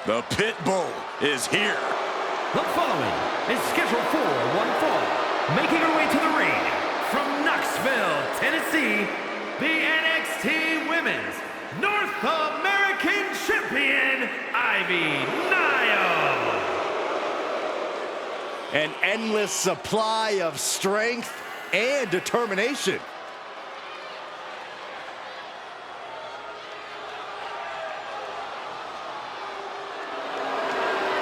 The Pit Bull is here. The following is scheduled for one fall. Making her way to the ring from Knoxville, Tennessee, the NXT Women's North American Champion, Ivy Nile. An endless supply of strength and determination.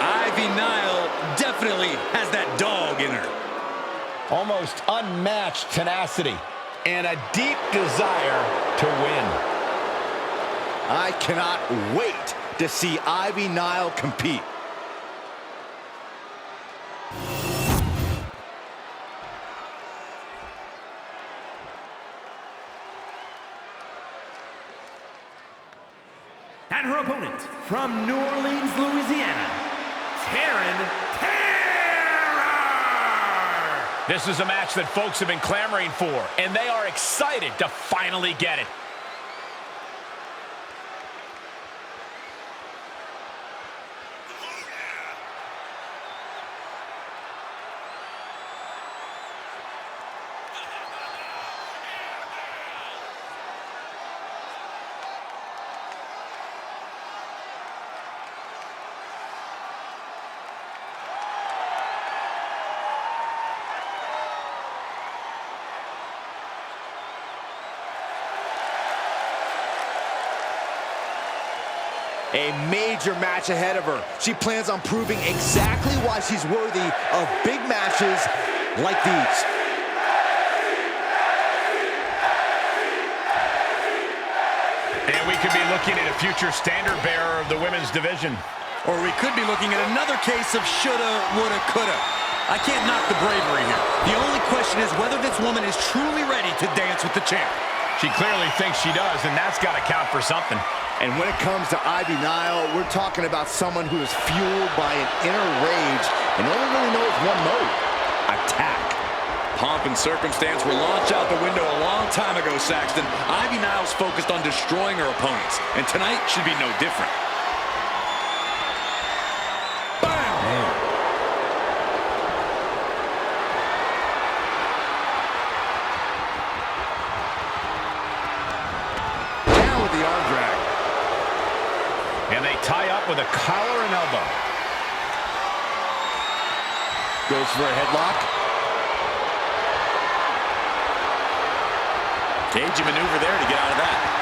Ivy Nile definitely has that dog in her. Almost unmatched tenacity and a deep desire to win. I cannot wait to see Ivy Nile compete. And her opponent from New Orleans, Louisiana, Terror. This is a match that folks have been clamoring for, and they are excited to finally get it. A major match ahead of her. She plans on proving exactly why she's worthy of big matches like these. And we could be looking at a future standard bearer of the women's division. Or we could be looking at another case of shoulda, woulda, coulda. I can't knock the bravery here. The only question is whether this woman is truly ready to dance with the champ. She clearly thinks she does, and that's got to count for something. And when it comes to Ivy Nile, we're talking about someone who is fueled by an inner rage and only really knows one mode: attack. Pomp and circumstance were launched out the window a long time ago, Saxton. Ivy Nile's focused on destroying her opponents, and tonight should be no different. And they tie up with a collar and elbow. Goes for a headlock. Cagey maneuver there to get out of that.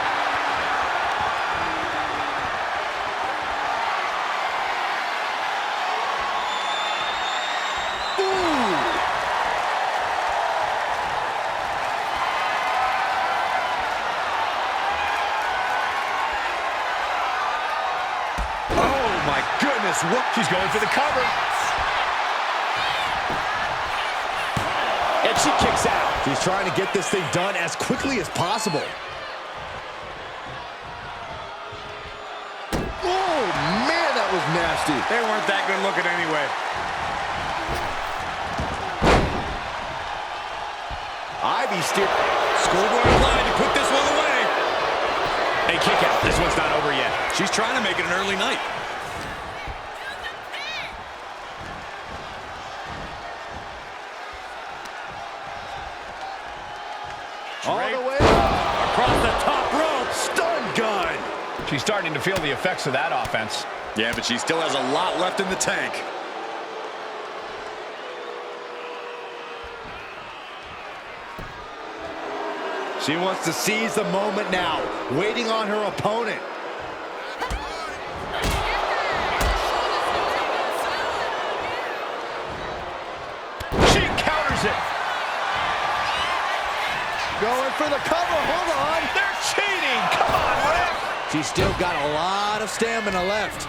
What? She's going for the cover. And she kicks out. She's trying to get this thing done as quickly as possible. Oh, man, that was nasty. They weren't that good looking anyway. Ivy steer. Schoolboy line to put this one away. A kick out. This one's not over yet. She's trying to make it an early night. All the way across the top rope. Stun gun. She's starting to feel the effects of that offense. Yeah, but she still has a lot left in the tank. She wants to seize the moment now, waiting on her opponent. She counters it. Going for the cover, hold on. They're cheating, come on, ref. She's still got a lot of stamina left.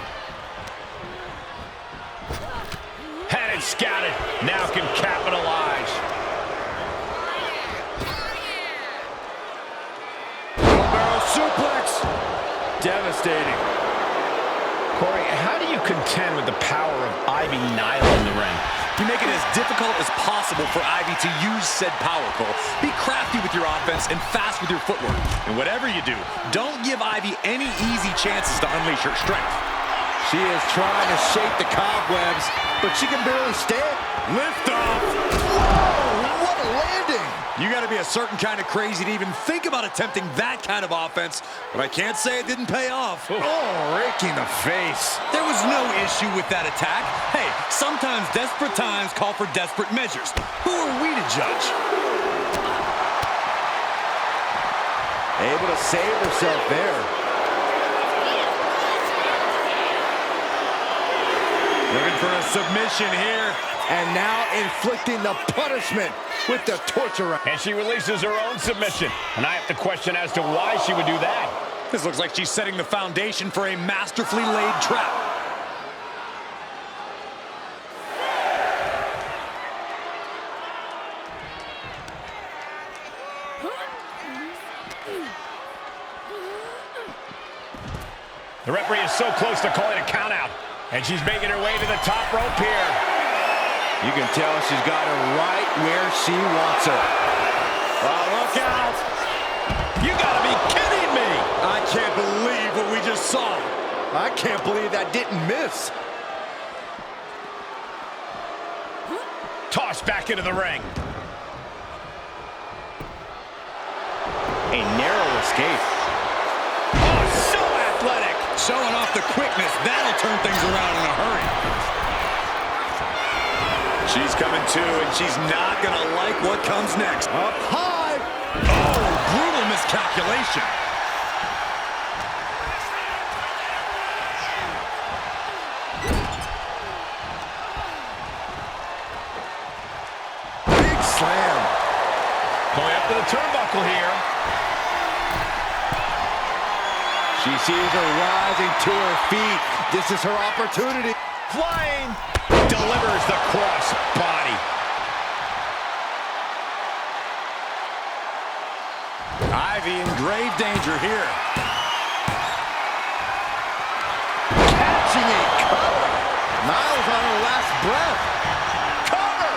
Had it scouted, now can capitalize. Wheelbarrow suplex. Devastating. Corey, how do you contend with the power of Ivy Nile in the ring? You make it as difficult as possible for Ivy to use said power, Cole. Be crafty with your offense and fast with your footwork. And whatever you do, don't give Ivy any easy chances to unleash her strength. She is trying to shake the cobwebs, but she can barely stand. Lift off. Whoa, what a landing. You got to be a certain kind of crazy to even think about attempting that kind of offense, but I can't say it didn't pay off. Oh, raking the face. There was no issue with that attack. Hey, sometimes desperate times call for desperate measures. Who are we to judge? Able to save herself there. Looking for a submission here. And now inflicting the punishment with the torture rack. And she releases her own submission. And I have to question as to why she would do that. This looks like she's setting the foundation for a masterfully laid trap. The referee is so close to calling a count out. And she's making her way to the top rope here. You can tell she's got her right where she wants her. Oh, look out. You gotta be kidding me. I can't believe what we just saw. I can't believe that didn't miss. Tossed back into the ring. A narrow escape. Oh, so athletic. Showing off the quickness. That'll turn things around in a hurry. She's coming to, and she's not gonna like what comes next. Up high. Oh, brutal miscalculation. Big slam. Going up to the turnbuckle here. She sees her rising to her feet. This is her opportunity. Flying. Delivers the cross body. Ivy in grave danger here. Catching a cover. Niles on her last breath. Cover.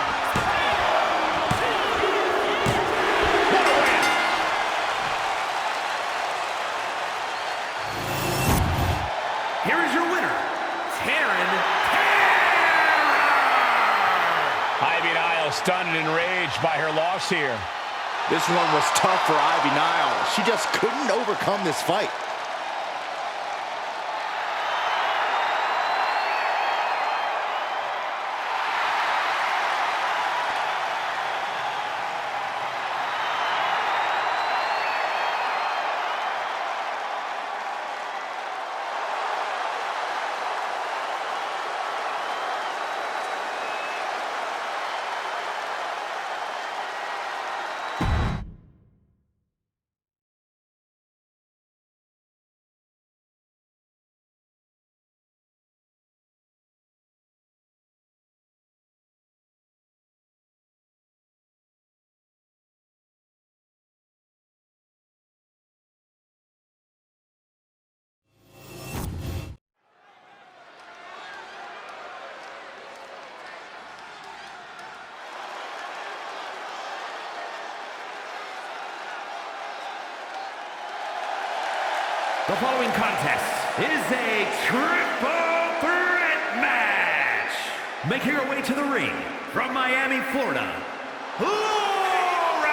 What a win. Here is your winner, Taryn. Ivy Niles stunned and enraged by her loss here. This one was tough for Ivy Niles. She just couldn't overcome this fight. The following contest is a triple threat match. Making her way to the ring from Miami, Florida, Laura!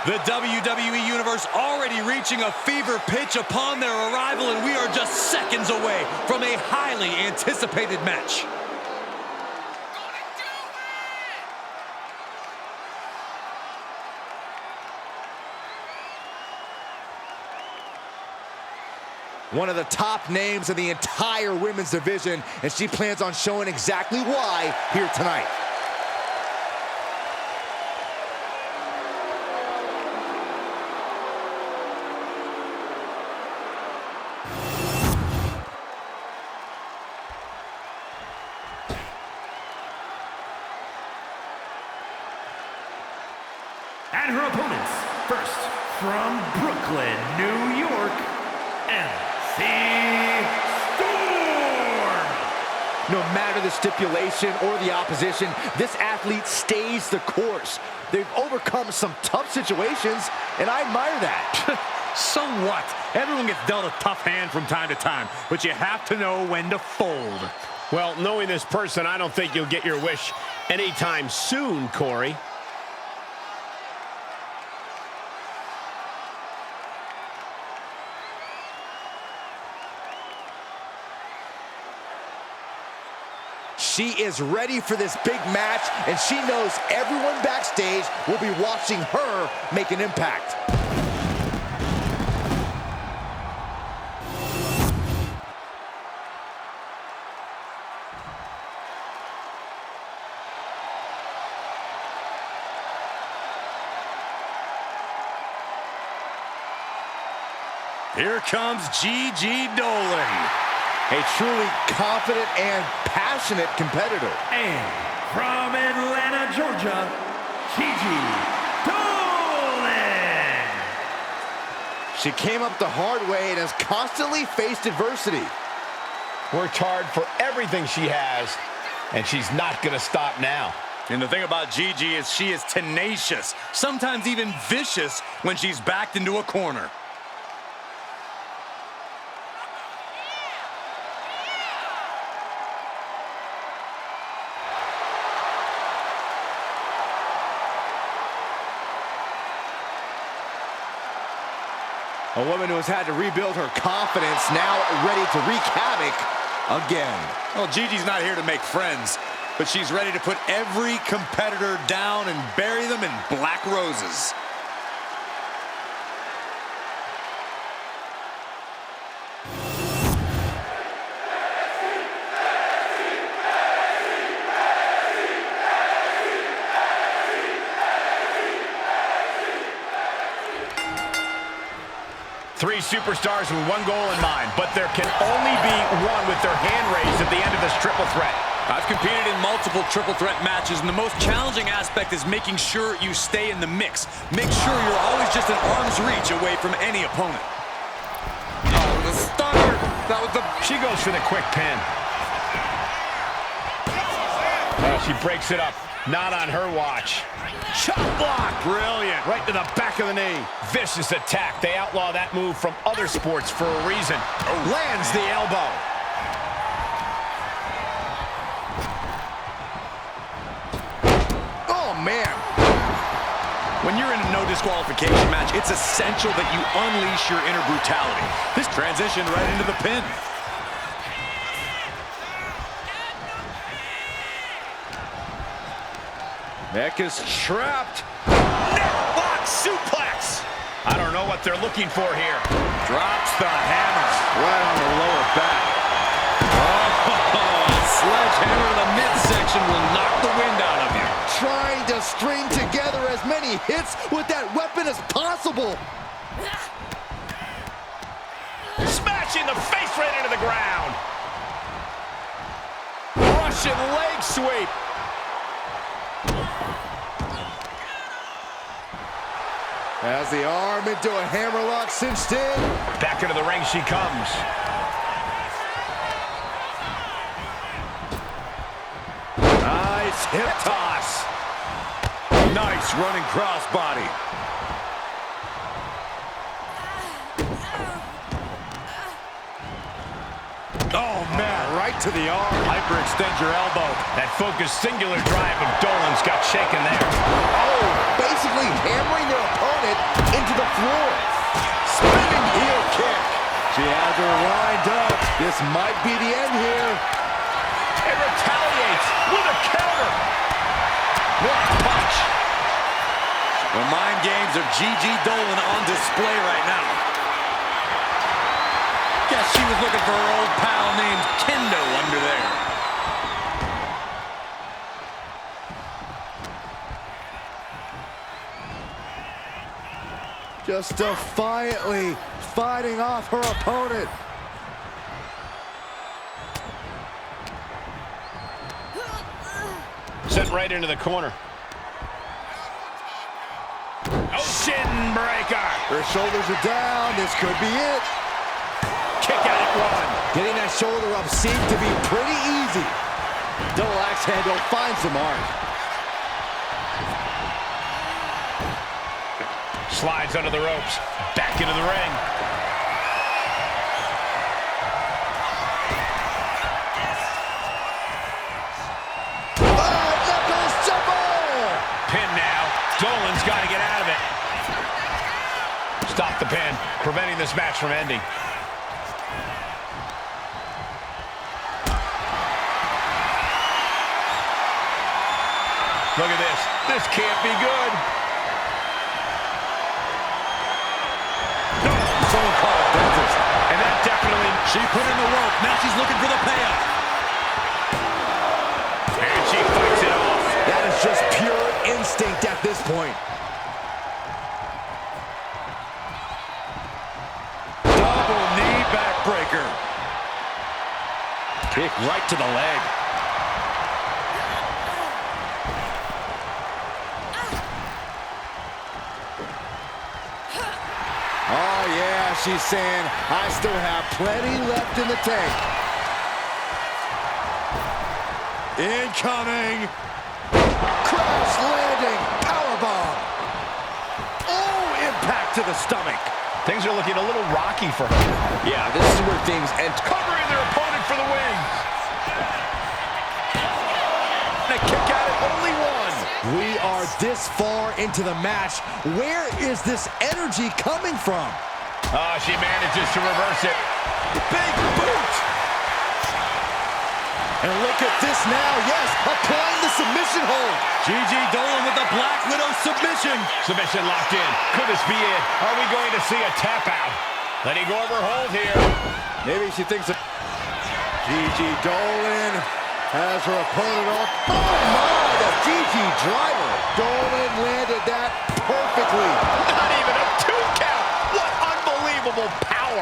The WWE Universe already reaching a fever pitch upon their arrival, and we are just seconds away from a highly anticipated match. One of the top names in the entire women's division, and she plans on showing exactly why here tonight. And her opponents, first from Brooklyn, New York, MC Storm! No matter the stipulation or the opposition, this athlete stays the course. They've overcome some tough situations, and I admire that. So what? Everyone gets dealt a tough hand from time to time, but you have to know when to fold. Well, knowing this person, I don't think you'll get your wish anytime soon, Corey. She is ready for this big match, and she knows everyone backstage will be watching her make an impact. Here comes Gigi Dolan. A truly confident and passionate competitor. And from Atlanta, Georgia, Gigi Dolan. She came up the hard way and has constantly faced adversity. Worked hard for everything she has, and she's not going to stop now. And the thing about Gigi is she is tenacious, sometimes even vicious when she's backed into a corner. A woman who has had to rebuild her confidence, now ready to wreak havoc again. Well, Gigi's not here to make friends, but she's ready to put every competitor down and bury them in black roses. Three superstars with one goal in mind, but there can only be one with their hand raised at the end of this triple threat. I've competed in multiple triple threat matches, and the most challenging aspect is making sure you stay in the mix. Make sure you're always just an arm's reach away from any opponent. Oh, the stunner! That was the... She goes for the quick pin. She breaks it up. Not on her watch. Chop block! Brilliant. Right to the back of the knee. Vicious attack. They outlaw that move from other sports for a reason. Lands the elbow. Oh, man. When you're in a no disqualification match, it's essential that you unleash your inner brutality. This transitioned right into the pin. Neck is trapped. Necklock suplex. I don't know what they're looking for here. Drops the hammer. Right on the lower back. Oh, sledgehammer to the midsection will knock the wind out of you. Trying to string together as many hits with that weapon as possible. Smashing the face right into the ground. Russian leg sweep. As the arm into a hammerlock cinched in. Back into the ring she comes. Nice hip toss. Nice running crossbody. Oh, man, right to the arm. Hyperextend your elbow. That focused singular drive of Dolan's got shaken there. Oh, basically hammering their opponent into the floor. Spinning heel kick. She has her lined up. This might be the end here. It retaliates with a counter. What a punch. The mind games of Gigi Dolan on display right now. Guess she was looking for her old pal named Kendo under there. Just defiantly fighting off her opponent. Sent right into the corner. Oh, shin breaker. Her shoulders are down. This could be it. Kick out at one. Getting that shoulder up seemed to be pretty easy. Double axe handle finds the mark. Slides under the ropes. Back into the ring. Pin now. Dolan's got to get out of it. Stop the pin, preventing this match from ending. Look at this. This can't be good. No, someone called a dentist. And that definitely... She put in the work. Now she's looking for the payoff. And she fights it off. That is just pure instinct at this point. Double knee backbreaker. Kick right to the leg. Oh, yeah, she's saying, I still have plenty left in the tank. Incoming. Crash landing, powerbomb. Oh, impact to the stomach. Things are looking a little rocky for her. Yeah, this is where things end. Covering their opponent for the win. And a kick out at only one. We are this far into the match. Where is this energy coming from? She manages to reverse it. Big boot. And look at this now. Yes, applying the submission hold. Gigi Dolan with the Black Widow submission. Submission locked in. Could this be it? Are we going to see a tap out? Letting go of her hold here. Maybe she thinks that Gigi Dolan has her opponent on. Oh my, the Gigi driver. Dolan landed that perfectly. Not even a 2 count. What unbelievable power.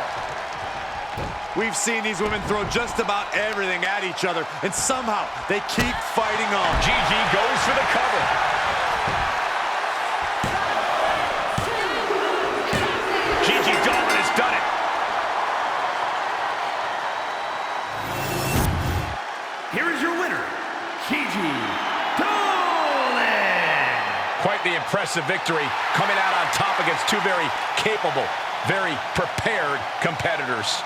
We've seen these women throw just about everything at each other, and somehow they keep fighting on. Gigi goes for the cover. Gigi Dolan has done it. Here is your winner, Gigi Dolan. Quite the impressive victory, coming out on top against two very capable, very prepared competitors.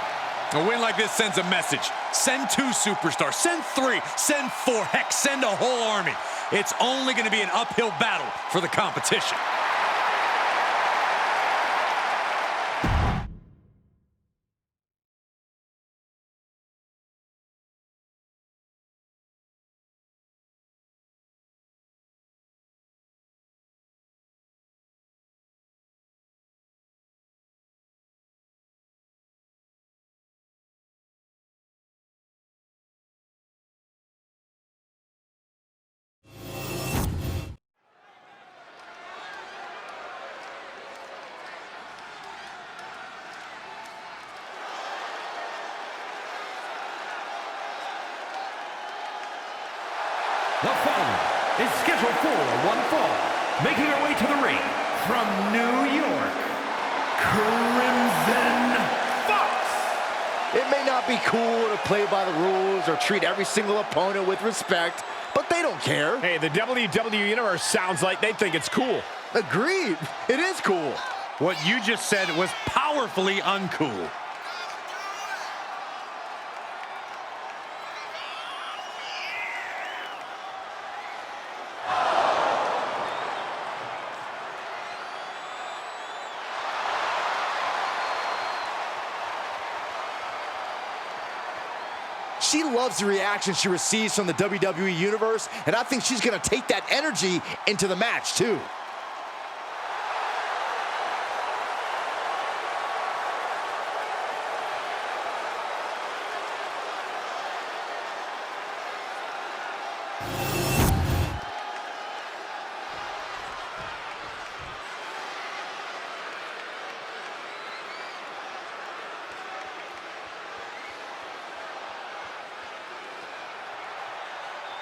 A win like this sends a message. Send 2 superstars, send 3, send 4, heck, send a whole army. It's only going to be an uphill battle for the competition. The following is scheduled for one fall, making her way to the ring from New York, Crimson Fox. It may not be cool to play by the rules or treat every single opponent with respect, but they don't care. Hey, the WWE Universe sounds like they think it's cool. Agreed. It is cool. What you just said was powerfully uncool. She loves the reaction she receives from the WWE Universe, and I think she's going to take that energy into the match, too.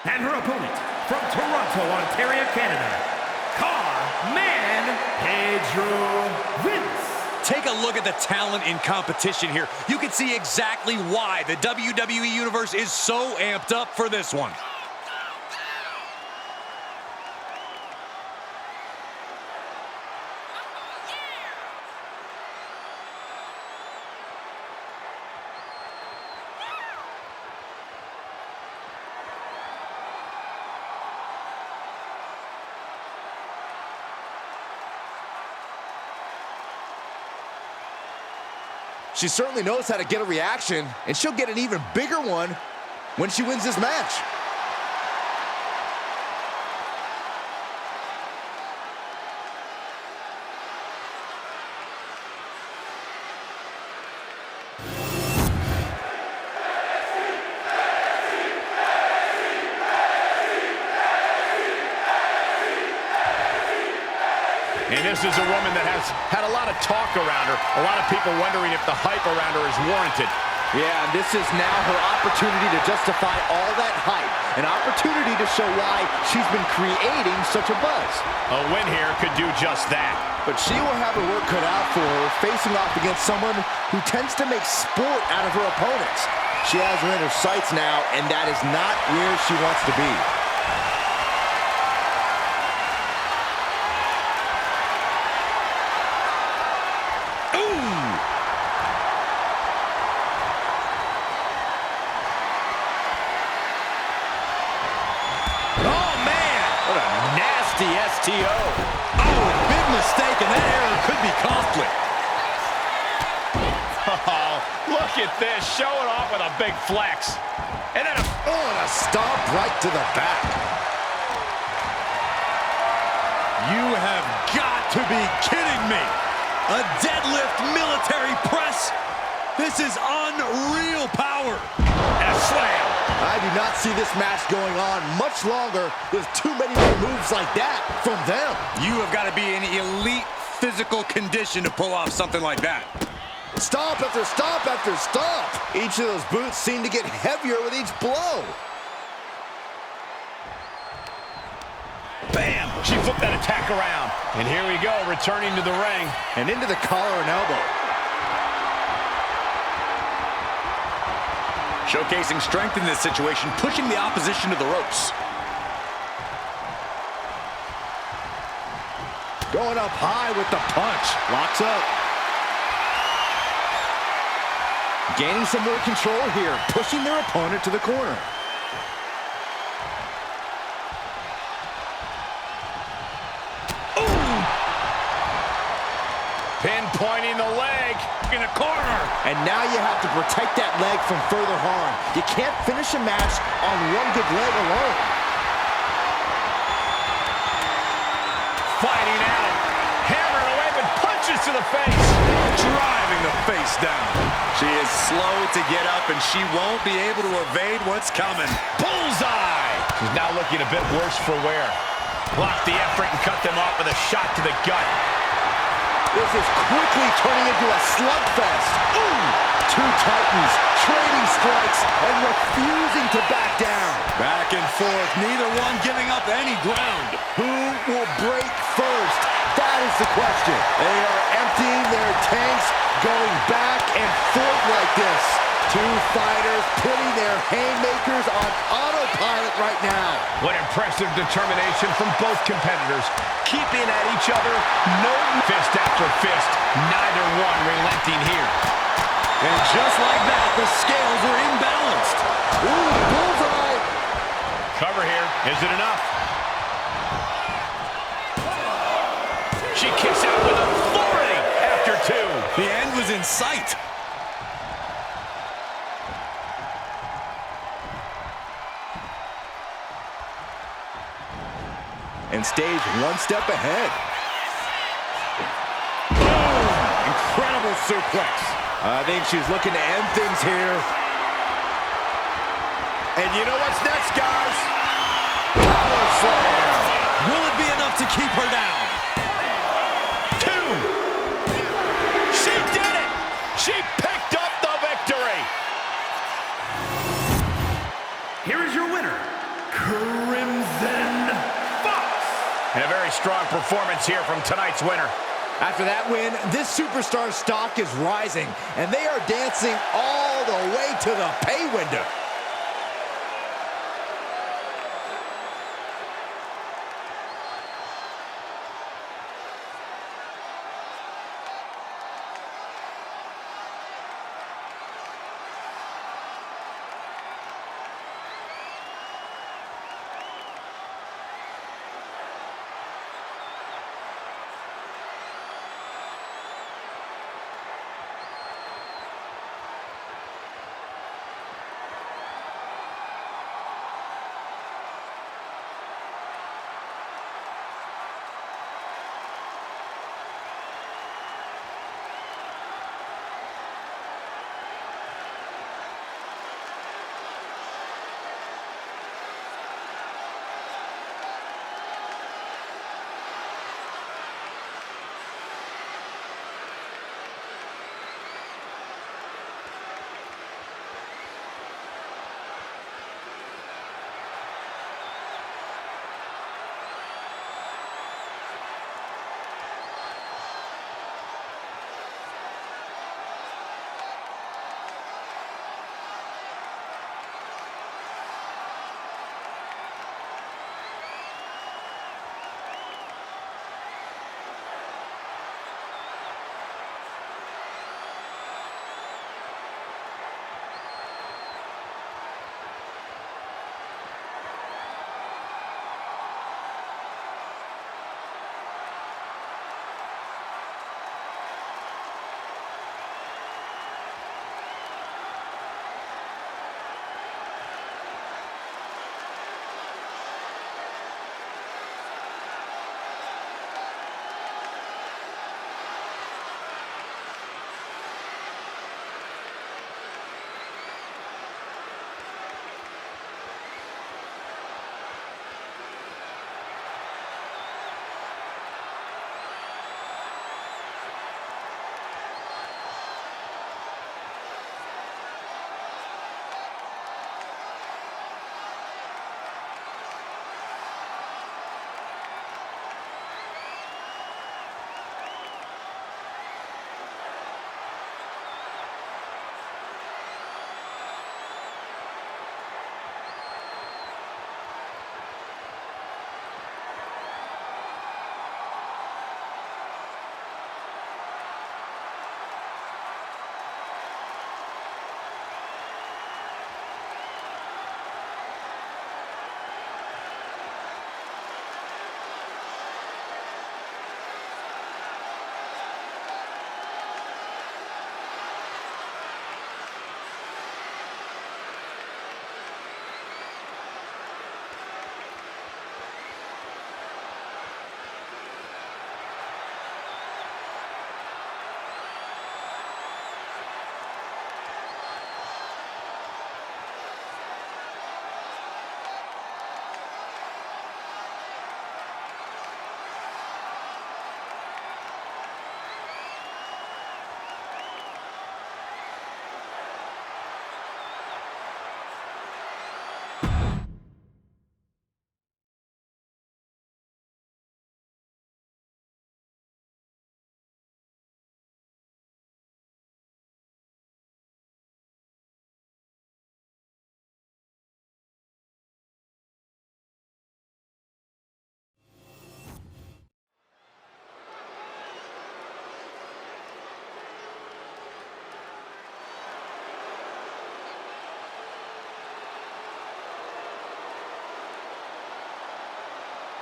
And her opponent, from Toronto, Ontario, Canada, Carmen Pedro Vince. Take a look at the talent in competition here. You can see exactly why the WWE Universe is so amped up for this one. She certainly knows how to get a reaction, and she'll get an even bigger one when she wins this match. And this is a woman that has had a lot of talk around her. A lot of people wondering if the hype around her is warranted. Yeah, and this is now her opportunity to justify all that hype. An opportunity to show why she's been creating such a buzz. A win here could do just that. But she will have her work cut out for her, facing off against someone who tends to make sport out of her opponents. She has her in her sights now, and that is not where she wants to be. STO. Oh, big mistake, and that error could be costly. Oh, look at this, showing off with a big flex. And then a stomp right to the back. You have got to be kidding me. A deadlift military press. This is unreal power. And a slam. I do not see this match going on much longer with too many more moves like that from them. You have got to be in elite physical condition to pull off something like that. Stomp after stomp after stomp. Each of those boots seem to get heavier with each blow. Bam! She flipped that attack around. And here we go, returning to the ring. And into the collar and elbow. Showcasing strength in this situation, pushing the opposition to the ropes. Going up high with the punch. Locks up. Gaining some more control here, pushing their opponent to the corner. Ooh! Pinpointing the leg in the corner. And now you have to protect that leg from further harm. You can't finish a match on one good leg alone. Fighting out. Hammering away with punches to the face. Driving the face down. She is slow to get up, and she won't be able to evade what's coming. Bullseye. She's now looking a bit worse for wear. Block the effort and cut them off with a shot to the gut. This is quickly turning into a slugfest. Ooh! Two titans trading strikes and refusing to back down. Back and forth, neither one giving up any ground. Who will break first? That is the question. They are emptying their tanks, going back and forth like this. Two fighters putting their haymakers on autopilot right now. What impressive determination from both competitors. Keeping at each other, no fist after fist. Neither one relenting here. And just like that, the scales are imbalanced. Ooh, bullseye. Cover here. Is it enough? She kicks out with authority after two. The end was in sight. And stays one step ahead. Boom! Incredible suplex. I think she's looking to end things here. And you know what's next, guys? Power slam. Will it be enough to keep her down? Two. She did it. She picked up the victory. Here is your winner, Crimson Fox. And a very strong performance here from tonight's winner. After that win, this superstar stock is rising, and they are dancing all the way to the pay window.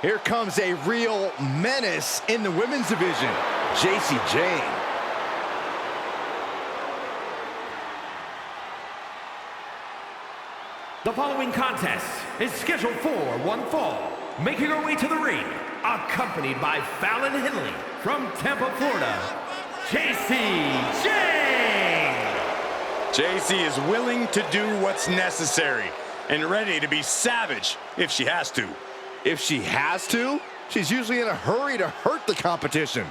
Here comes a real menace in the women's division, Jacy Jayne. The following contest is scheduled for one fall. Making her way to the ring, accompanied by Fallon Henley from Tampa, Florida, Jacy Jayne. Jacy is willing to do what's necessary and ready to be savage if she has to. If she has to, she's usually in a hurry to hurt the competition.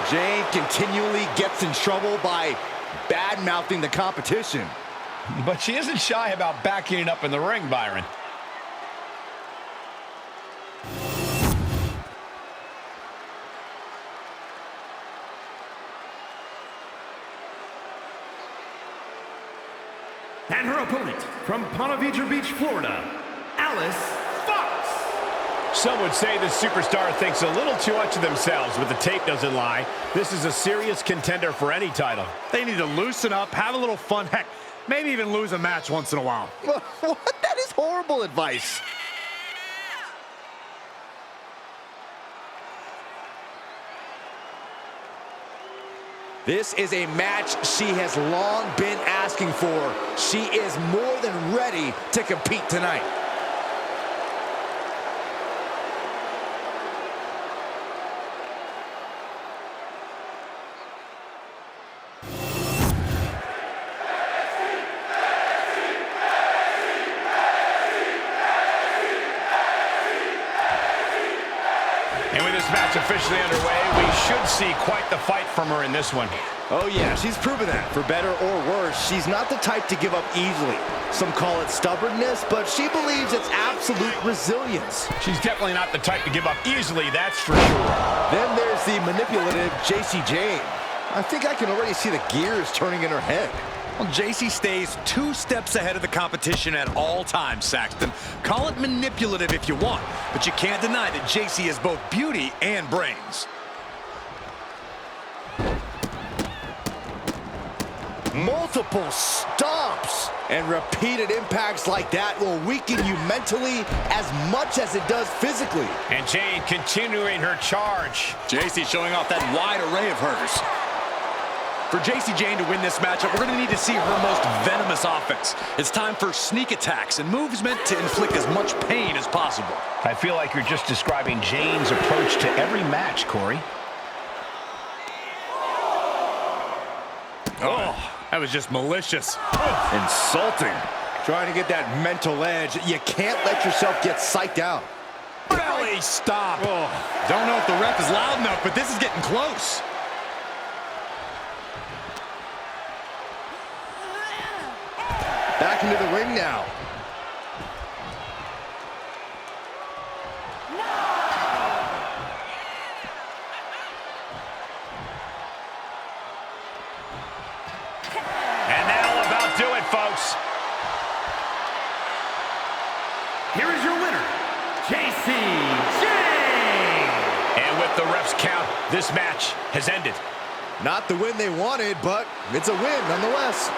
Jayne continually gets in trouble by bad-mouthing the competition. But she isn't shy about backing it up in the ring, Byron. And her opponent from Ponte Vedra Beach, Florida, Alice Fox. Some would say the superstar thinks a little too much of themselves, but the tape doesn't lie. This is a serious contender for any title. They need to loosen up, have a little fun, heck, maybe even lose a match once in a while. What? That is horrible advice. This is a match she has long been asking for. She is more than ready to compete tonight. And with this match officially underway, we should see quite the fight from her in this one. Oh yeah, she's proven that. For better or worse, she's not the type to give up easily. Some call it stubbornness, but she believes it's absolute resilience. She's definitely not the type to give up easily, that's for sure. Then there's the manipulative Jacy Jayne. I think I can already see the gears turning in her head. Well, Jacy stays 2 steps ahead of the competition at all times, Saxton. Call it manipulative if you want, but you can't deny that Jacy is both beauty and brains. Multiple stomps and repeated impacts like that will weaken you mentally as much as it does physically. And Jayne continuing her charge. Jacy showing off that wide array of hers. For Jacy Jayne to win this matchup, we're going to need to see her most venomous offense. It's time for sneak attacks and moves meant to inflict as much pain as possible. I feel like you're just describing Jayne's approach to every match, Corey. Oh, that was just malicious. Insulting. Trying to get that mental edge. You can't let yourself get psyched out. Belly stop. Oh, don't know if the ref is loud enough, but this is getting close. Back into the ring now. And that'll about do it, folks. Here is your winner, Jacy Jayne. And with the ref's count, this match has ended. Not the win they wanted, but it's a win nonetheless.